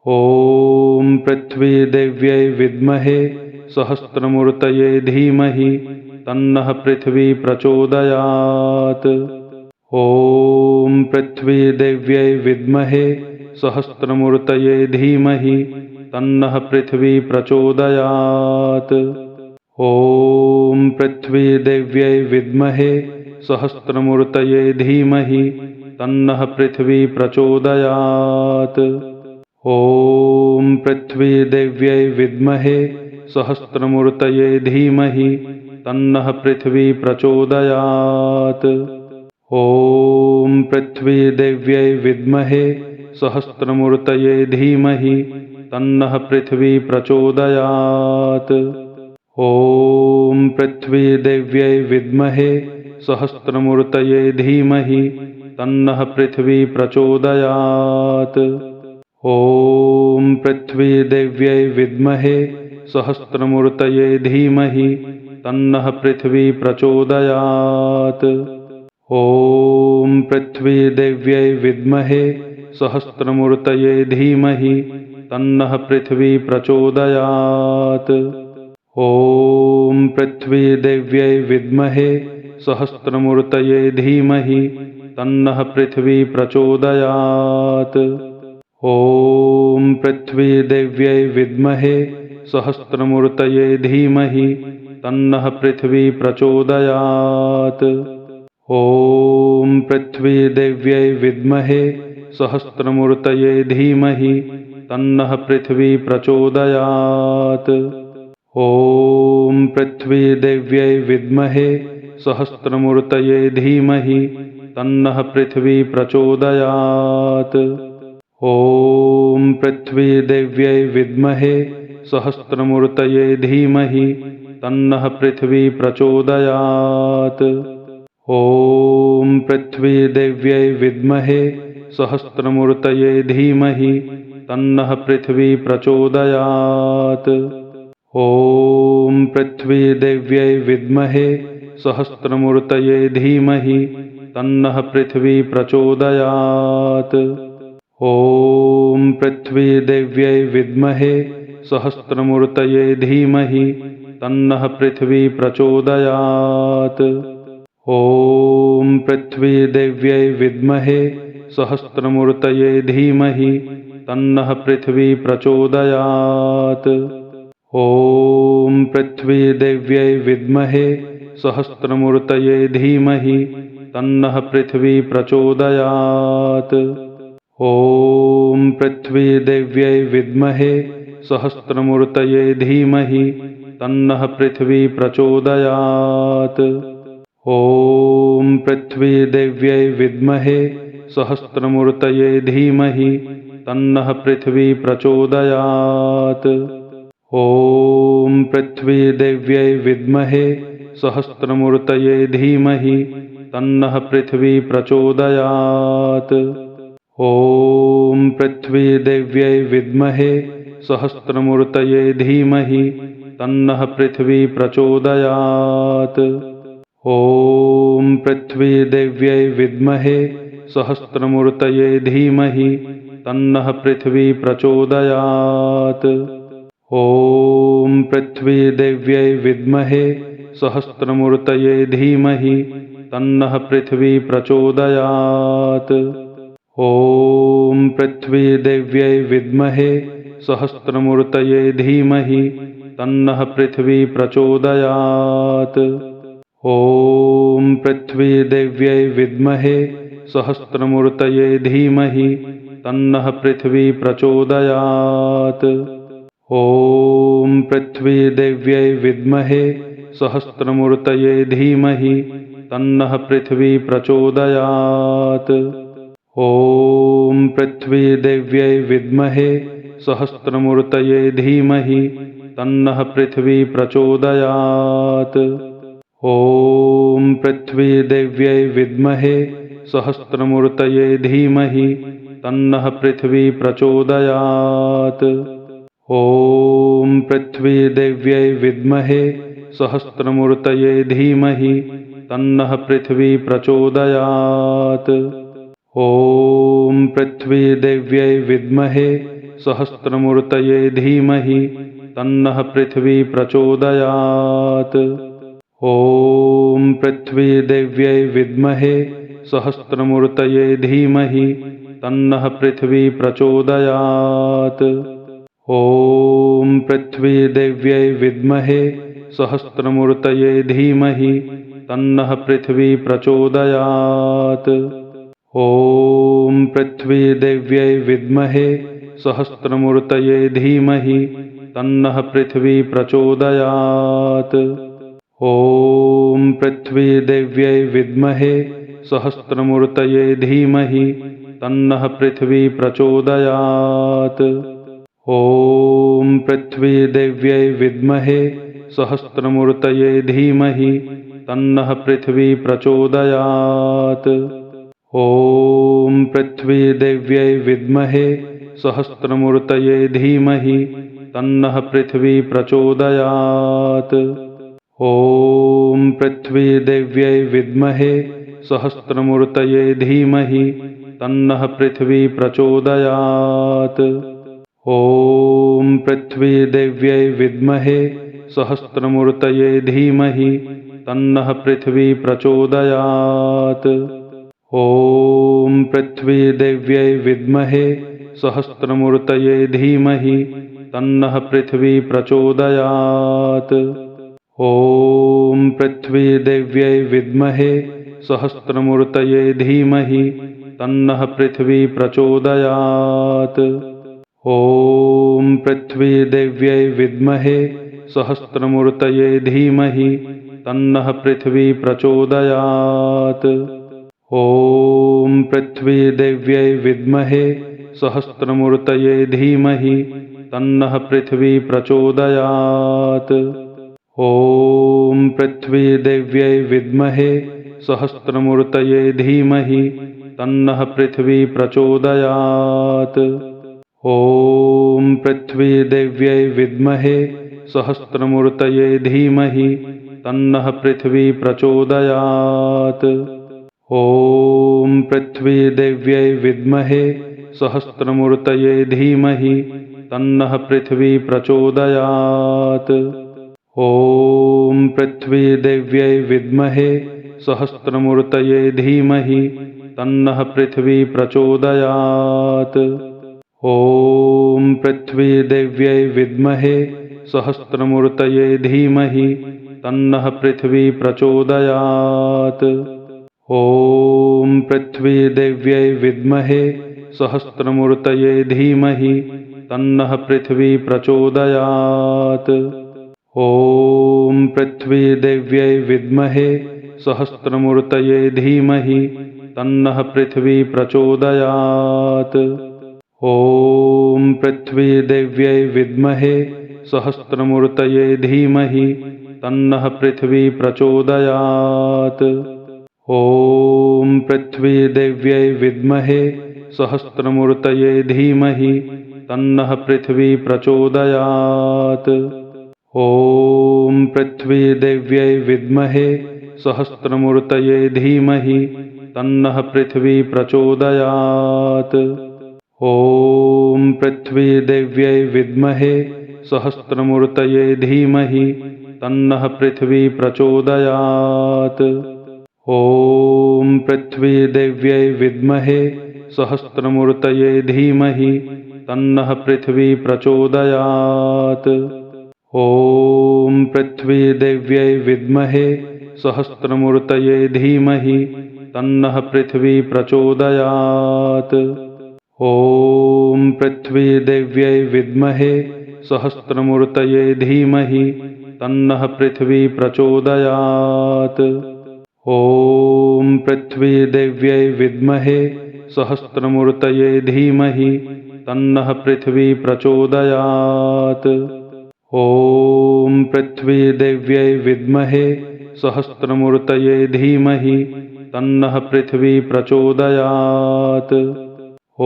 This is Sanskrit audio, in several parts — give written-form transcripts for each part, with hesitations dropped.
ॐ पृथ्वीदेव्यै विद्महे सहस्रमूर्तये धीमहि तन्नः पृथ्वी प्रचोदयात्। ॐ पृथ्वीदेव्यै विद्महे सहस्रमूर्तये धीमहि तन्नः पृथ्वी प्रचोदयात्। ॐ पृथ्वीदेव्यै विद्महे सहस्रमूर्तये धीमहि तन्नः पृथ्वी प्रचोदयात्। ॐ पृथ्वीदेव्यै विद्महे सहस्रमूर्तये धीमहि तन्नः पृथ्वी प्रचोदयात्। ॐ पृथ्वीदेव्यै विद्महे सहस्रमूर्तये धीमहि तन्नः पृथ्वी प्रचोदयात्। ॐ पृथ्वीदेव्यै विद्महे सहस्रमूर्तये धीमहि तन्नः पृथ्वी प्रचोदयात्। ॐ पृथ्वीदेव्यै विद्महे सहस्रमूर्तये धीमहि तन्नः पृथ्वी प्रचोदयात्। ॐ पृथ्वीदेव्यै विद्महे सहस्रमूर्तये धीमहि तन्नः पृथ्वी प्रचोदयात्। ॐ पृथ्वीदेव्यै विद्महे सहस्रमूर्तये धीमहि तन्नः पृथ्वी प्रचोदयात्। ॐ पृथ्वीदेव्यै विद्महे सहस्रमूर्तये धीमहि तन्नः पृथ्वी प्रचोदयात्। ॐ पृथ्वीदेव्यै विद्महे सहस्रमूर्तये धीमहि तन्नः पृथ्वी प्रचोदयात्। ॐ पृथ्वीदेव्यै विद्महे सहस्रमूर्तये धीमहि तन्नः पृथ्वी प्रचोदयात्। ॐ पृथ्वीदेव्यै विद्महे सहस्रमूर्तये धीमहि तन्नः पृथ्वी प्रचोदयात्। ॐ पृथ्वीदेव्यै विद्महे सहस्रमूर्तये धीमहि तन्नः पृथ्वी प्रचोदयात्। ॐ पृथ्वीदेव्यै विद्महे सहस्रमूर्तये धीमहि तन्नः पृथ्वी प्रचोदयात्। ॐ पृथ्वीदेव्यै विद्महे सहस्रमूर्तये धीमहि तन्नः पृथ्वी प्रचोदयात्। ॐ पृथ्वीदेव्यै विद्महे सहस्रमूर्तये धीमहि तन्नः पृथ्वी प्रचोदयात्। ॐ पृथ्वीदेव्यै विद्महे सहस्रमूर्तये धीमहि तन्नः पृथ्वी प्रचोदयात्। ॐ पृथ्वीदेव्यै विद्महे सहस्रमूर्तये धीमहि तन्नः पृथ्वी प्रचोदयात्। ॐ पृथ्वीदेव्यै विद्महे सहस्रमूर्तये धीमहि तन्नः पृथ्वी प्रचोदयात्। ॐ पृथ्वीदेव्यै विद्महे सहस्रमूर्तये धीमहि तन्नः पृथ्वी प्रचोदयात्। ॐ पृथ्वीदेव्यै विद्महे सहस्रमूर्तये धीमहि तन्नः पृथ्वी प्रचोदयात्। ॐ पृथ्वीदेव्यै विद्महे सहस्रमूर्तये धीमहि तन्नः पृथ्वी प्रचोदयात्। ॐ पृथ्वीदेव्यै विद्महे सहस्रमूर्तये धीमहि तन्नः पृथ्वी प्रचोदयात्। ॐ पृथ्वीदेव्यै विद्महे सहस्रमूर्तये धीमहि तन्नः पृथ्वी प्रचोदयात्। ॐ पृथ्वीदेव्यै विद्महे सहस्रमूर्तये धीमहि तन्नः पृथ्वी प्रचोदयात्। ॐ पृथ्वीदेव्यै विद्महे सहस्रमूर्तये धीमहि तन्नः पृथ्वी प्रचोदयात्। ॐ पृथ्वीदेव्यै विद्महे सहस्रमूर्तये धीमहि तन्नः पृथ्वी प्रचोदयात्। ॐ पृथ्वीदेव्यै विद्महे सहस्रमूर्तये धीमहि तन्नः पृथ्वी प्रचोदयात्। ॐ पृथ्वीदेव्यै विद्महे सहस्रमूर्तये धीमहि तन्नः पृथ्वी प्रचोदयात्। ॐ पृथ्वीदेव्यै विद्महे सहस्रमूर्तये धीमहि तन्नः पृथिवी प्रचोदयात्। ॐ पृथ्वीदेव्यै विद्महे सहस्रमूर्तये धीमहि तन्नः पृथिवी प्रचोदयात्। ॐ पृथ्वीदेव्यै विद्महे सहस्रमूर्तये धीमहि तन्नः पृथिवी प्रचोदयात्। ॐ पृथ्वीदेव्यै विद्महे सहस्रमूर्तये धीमहि तन्नः पृथिवी प्रचोदयात्। ॐ पृथ्वीदेव्यै विद्महे सहस्रमूर्तये धीमहि तन्नः पृथिवी प्रचोदयात्। ॐ पृथ्वीदेव्यै विद्महे सहस्रमूर्तये धीमहि तन्नः पृथिवी प्रचोदयात्। ॐ पृथ्वीदेव्यै विद्महे सहस्रमूर्तये धीमहि तन्नः पृथिवी प्रचोदयात्। ॐ पृथ्वीदेव्यै विद्महे सहस्रमूर्तये धीमहि तन्नः पृथिवी प्रचोदयात्। ॐ पृथ्वीदेव्यै विद्महे सहस्रमूर्तये धीमहि तन्नः पृथिवी प्रचोदयात्। ॐ पृथ्वीदेव्यै विद्महे सहस्रमूर्तये धीमहि तन्नः पृथिवी प्रचोदयात्। ॐ पृथ्वीदेव्यै विद्महे सहस्रमूर्तये धीमहि तन्नः पृथिवी प्रचोदयात्। ॐ पृथ्वीदेव्यै विद्महे सहस्रमूर्तये धीमहि तन्नः पृथिवी प्रचोदयात्। ॐ पृथ्वीदेव्यै विद्महे सहस्रमूर्तये धीमहि तन्नः पृथिवी प्रचोदयात्। ॐ पृथ्वीदेव्यै विद्महे सहस्रमूर्तये धीमहि तन्नः पृथिवी प्रचोदयात्। ॐ पृथ्वीदेव्यै विद्महे सहस्रमूर्तये धीमहि तन्नः पृथिवी प्रचोदयात्। ॐ पृथ्वीदेव्यै विद्महे सहस्रमूर्तये धीमहि तन्नः पृथिवी प्रचोदयात्। ॐ पृथ्वीदेव्यै विद्महे सहस्रमूर्तये धीमहि तन्नः पृथिवी प्रचोदयात्। ॐ पृथ्वीदेव्यै विद्महे सहस्रमूर्तये धीमहि तन्नः पृथिवी प्रचोदयात्। ॐ पृथ्वीदेव्यै विद्महे सहस्रमूर्तये धीमहि तन्नः पृथिवी प्रचोदयात्। ॐ पृथ्वीदेव्यै विद्महे सहस्रमूर्तये धीमहि तन्नः पृथिवी प्रचोदयात्। ॐ पृथ्वीदेव्यै विद्महे सहस्रमूर्तये धीमहि तन्नः पृथिवी प्रचोदयात्। ॐ पृथ्वीदेव्यै विद्महे सहस्रमूर्तये धीमहि तन्नः पृथिवी प्रचोदयात्। ॐ पृथ्वीदेव्यै विद्महे सहस्रमूर्तये धीमहि तन्नः पृथिवी प्रचोदयात्। ॐ पृथ्वीदेव्यै विद्महे सहस्रमूर्तये धीमहि तन्नः पृथिवी प्रचोदयात्। ॐ पृथ्वीदेव्यै विद्महे सहस्रमूर्तये धीमहि तन्नः पृथिवी प्रचोदयात्। ॐ पृथ्वीदेव्यै विद्महे सहस्रमूर्तये धीमहि तन्नः पृथिवी प्रचोदयात्। ॐ पृथ्वीदेव्यै विद्महे सहस्रमूर्तये धीमहि तन्नः पृथिवी प्रचोदयात्। ॐ पृथ्वीदेव्यै विद्महे सहस्रमूर्तये धीमहि तन्नः पृथिवी प्रचोदयात्। ॐ पृथ्वीदेव्यै विद्महे सहस्रमूर्तये धीमहि तन्नः पृथिवी प्रचोदयात्।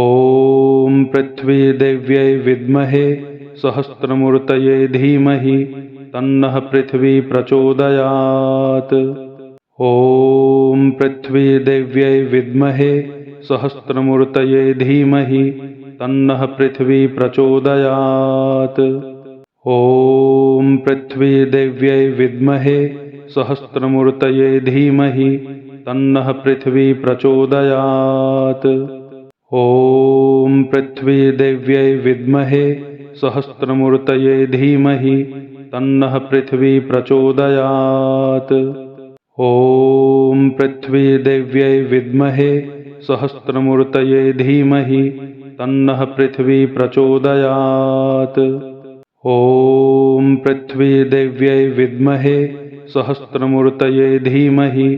ॐ पृथ्वीदेव्यै विद्महे सहस्रमूर्तये धीमहि तन्नः पृथिवी प्रचोदयात्। ॐ पृथ्वीदेव्यै विद्महे सहस्रमूर्तये धीमहि तन्नः पृथिवी प्रचोदयात्। ॐ पृथ्वीदेव्यै विद्महे सहस्रमूर्तये धीमहि तन्नः पृथिवी प्रचोदयात्। ॐ पृथ्वीदेव्यै विद्महे सहस्रमूर्तये धीमहि तन्नः पृथिवी प्रचोदयात्। ॐ पृथ्वीदेव्यै विद्महे सहस्रमूर्तये धीमहि तन्नः पृथिवी प्रचोदयात्। ॐ पृथ्वीदेव्यै विद्महे सहस्रमूर्तये धीमहि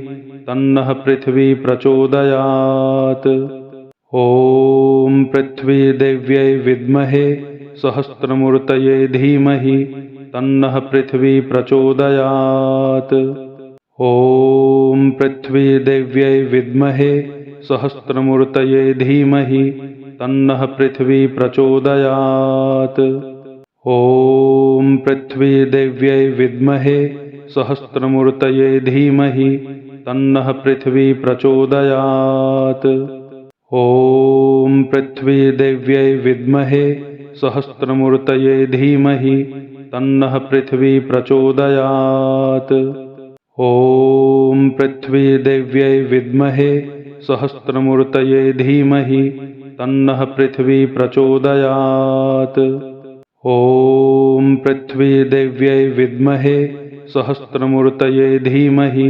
तन्नः पृथिवी प्रचोदयात्। ॐ पृथ्वीदेव्यै विद्महे सहस्रमूर्तये धीमहि तन्नः पृथिवी प्रचोदयात्। ॐ पृथ्वीदेव्यै विद्महे सहस्रमूर्तये धीमहि तन्नः पृथिवी प्रचोदयात्। ॐ पृथ्वीदेव्यै विद्महे सहस्रमूर्तये धीमहि तन्नः पृथिवी प्रचोदयात्। ॐ पृथ्वीदेव्यै विद्महे सहस्रमूर्तये धीमहि तन्नः पृथिवी प्रचोदयात्। ॐ पृथ्वीदेव्यै विद्महे सहस्रमूर्तये धीमहि तन्नः पृथिवी प्रचोदयात्। ॐ पृथ्वीदेव्यै विद्महे सहस्रमूर्तये धीमहि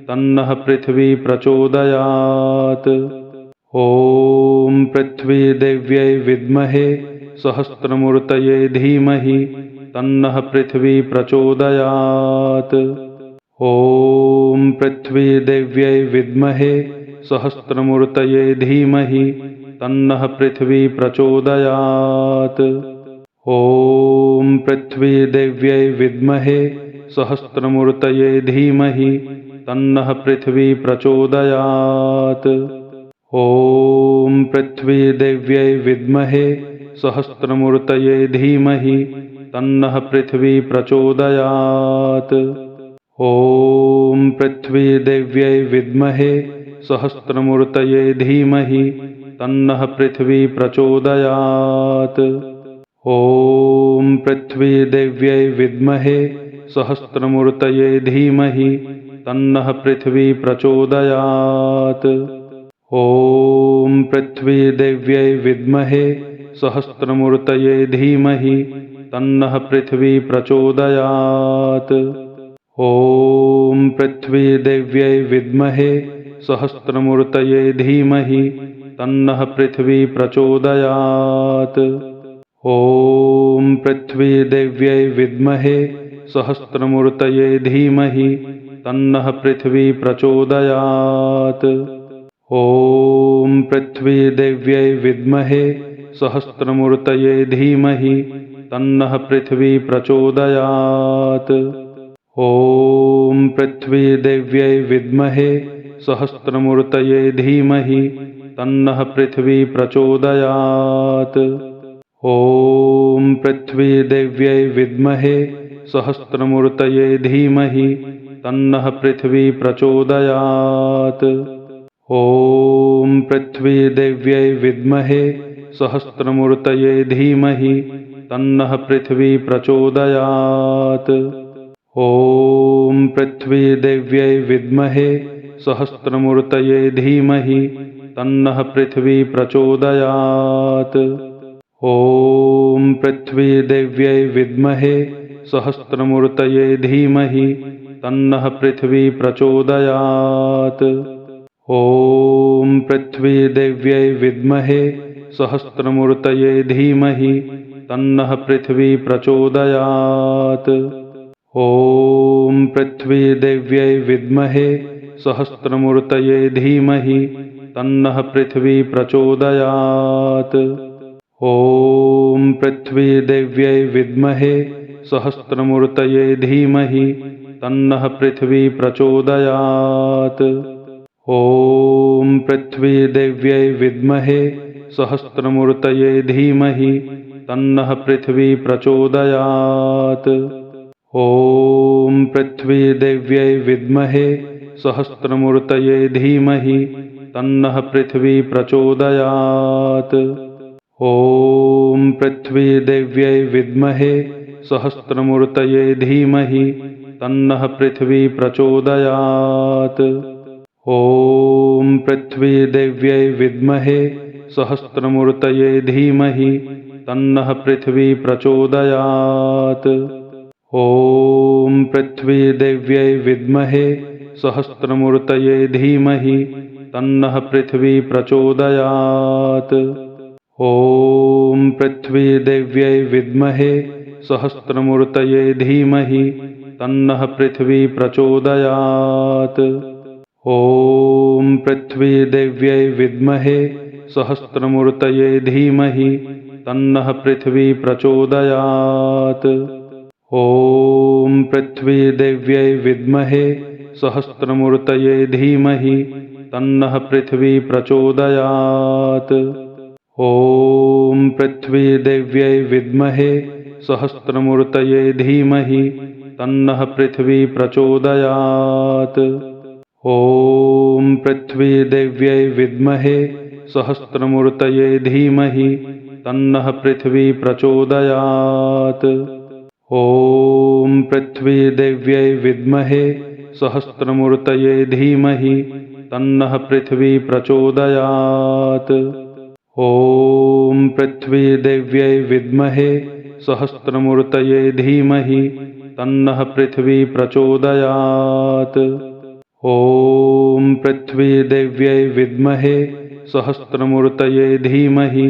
तन्नः पृथिवी प्रचोदयात्। ॐ पृथ्वीदेव्यै विद्महे सहस्रमूर्तये धीमहि तन्नः पृथिवी प्रचोदयात्। ॐ पृथ्वीदेव्यै विद्महे सहस्रमूर्तये धीमहि तन्नः पृथिवी प्रचोदयात्। ॐ पृथ्वीदेव्यै विद्महे सहस्रमूर्तये धीमहि तन्नः पृथिवी प्रचोदयात्। ॐ पृथ्वीदेव्यै विद्महे सहस्रमूर्तये धीमहि तन्नः पृथिवी प्रचोदयात्। ॐ पृथ्वीदेव्यै विद्महे सहस्रमूर्तये धीमहि तन्नः पृथिवी प्रचोदयात्। ॐ पृथ्वीदेव्यै विद्महे सहस्रमूर्तये धीमहि तन्नः पृथिवी प्रचोदयात्। ॐ पृथ्वीदेव्यै विद्महे सहस्रमूर्तये धीमहि तन्नः पृथिवी प्रचोदयात्। ॐ पृथ्वीदेव्यै विद्महे सहस्रमूर्तये धीमहि तन्नः पृथिवी प्रचोदयात्। ॐ पृथ्वीदेव्यै विद्महे सहस्रमूर्तये धीमहि तन्नः पृथिवी प्रचोदयात्। ॐ पृथ्वीदेव्यै विद्महे सहस्रमूर्तये धीमहि तन्नः पृथिवी प्रचोदयात्। ॐ पृथ्वीदेव्यै विद्महे सहस्रमूर्तये धीमहि तन्नः पृथिवी प्रचोदयात्। ॐ पृथ्वीदेव्यै विद्महे सहस्रमूर्तये धीमहि तन्नः पृथिवी प्रचोदयात्। ॐ पृथ्वीदेव्यै विद्महे सहस्रमूर्तये धीमहि तन्नः पृथिवी प्रचोदयात्। ॐ पृथ्वीदेव्यै विद्महे सहस्रमूर्तये धीमहि तन्नः पृथिवी प्रचोदयात्। ॐ पृथ्वीदेव्यै विद्महे सहस्रमूर्तये धीमहि तन्नः पृथिवी प्रचोदयात्। ॐ पृथ्वीदेव्यै विद्महे सहस्रमूर्तये धीमहि तन्नः पृथिवी प्रचोदयात्। ॐ पृथ्वीदेव्यै विद्महे सहस्रमूर्तये धीमहि तन्नः पृथिवी प्रचोदयात्। ॐ पृथ्वीदेव्यै विद्महे सहस्रमूर्तये धीमहि तन्नः पृथिवी प्रचोदयात्। ॐ पृथ्वीदेव्यै विद्महे सहस्रमूर्तये धीमहि तन्नः पृथिवी प्रचोदयात्। ॐ पृथ्वीदेव्यै विद्महे सहस्रमूर्तये धीमहि तन्नः पृथिवी प्रचोदयात्। ॐ पृथ्वीदेव्यै विद्महे सहस्रमूर्तये धीमहि तन्नः पृथिवी प्रचोदयात्। ॐ पृथ्वीदेव्यै विद्महे सहस्रमूर्तये धीमहि तन्नः पृथिवी प्रचोदयात्। ॐ पृथ्वीदेव्यै विद्महे सहस्रमूर्तये धीमहि तन्नः पृथिवी प्रचोदयात्। ॐ पृथ्वीदेव्यै विद्महे सहस्रमूर्तये धीमहि तन्नः पृथिवी प्रचोदयात्। ॐ पृथ्वीदेव्यै विद्महे सहस्रमूर्तये धीमहि तन्नः पृथिवी प्रचोदयात्। ॐ पृथ्वीदेव्यै विद्महे सहस्रमूर्तये धीमहि तन्नः पृथिवी प्रचोदयात्। ॐ पृथ्वीदेव्यै विद्महे सहस्रमूर्तये धीमहि तन्नः पृथिवी प्रचोदयात्। ॐ पृथ्वीदेव्यै विद्महे सहस्रमूर्तये धीमहि तन्नः पृथिवी प्रचोदयात्। ॐ पृथ्वीदेव्यै विद्महे सहस्रमूर्तये धीमहि तन्नः पृथिवी प्रचोदयात्। ॐ पृथ्वीदेव्यै विद्महे सहस्रमूर्तये धीमहि तन्नः पृथिवी प्रचोदयात्। ॐ पृथ्वीदेव्यै विद्महे सहस्रमूर्तये धीमहि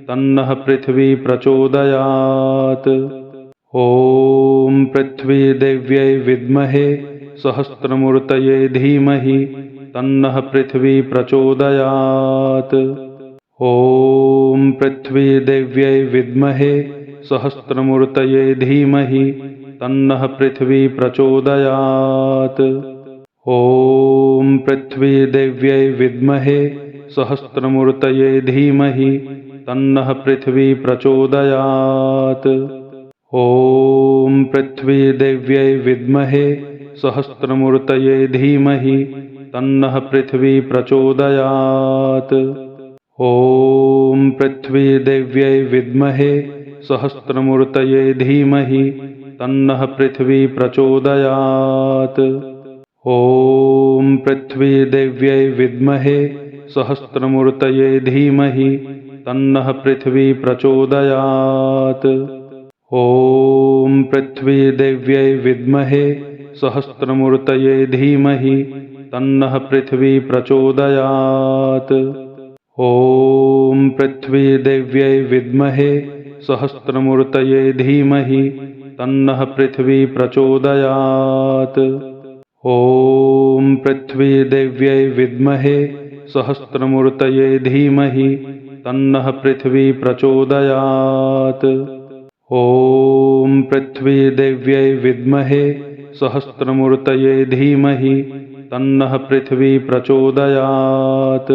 तन्नः पृथिवी प्रचोदयात्। ॐ पृथ्वीदेव्यै विद्महे सहस्रमूर्तये धीमहि तन्नः पृथिवी प्रचोदयात्। ॐ पृथ्वीदेव्यै विद्महे सहस्रमूर्तये धीमहि तन्नः पृथिवी प्रचोदयात्। ॐ पृथ्वीदेव्यै विद्महे सहस्रमूर्तये धीमहि तन्नः पृथिवी प्रचोदयात्। ॐ पृथ्वीदेव्यै विद्महे सहस्रमूर्तये धीमहि तन्नः पृथिवी प्रचोदयात्। ॐ पृथ्वीदेव्यै विद्महे सहस्रमूर्तये धीमहि तन्नः पृथिवी प्रचोदयात्। ॐ पृथ्वीदेव्यै विद्महे सहस्रमूर्तये धीमहि तन्नः पृथिवी प्रचोदयात्। ॐ पृथ्वीदेव्यै विद्महे सहस्रमूर्तये धीमहि तन्नः पृथिवी प्रचोदयात्। ॐ पृथ्वीदेव्यै विद्महे सहस्रमूर्तये धीमहि तन्नः पृथिवी प्रचोदयात्। ॐ पृथ्वीदेव्यै विद्महे सहस्रमूर्तये धीमहि तन्नः पृथिवी प्रचोदयात्। ॐ पृथ्वीदेव्यै विद्महे सहस्रमूर्तये धीमहि तन्नः पृथिवी प्रचोदयात्।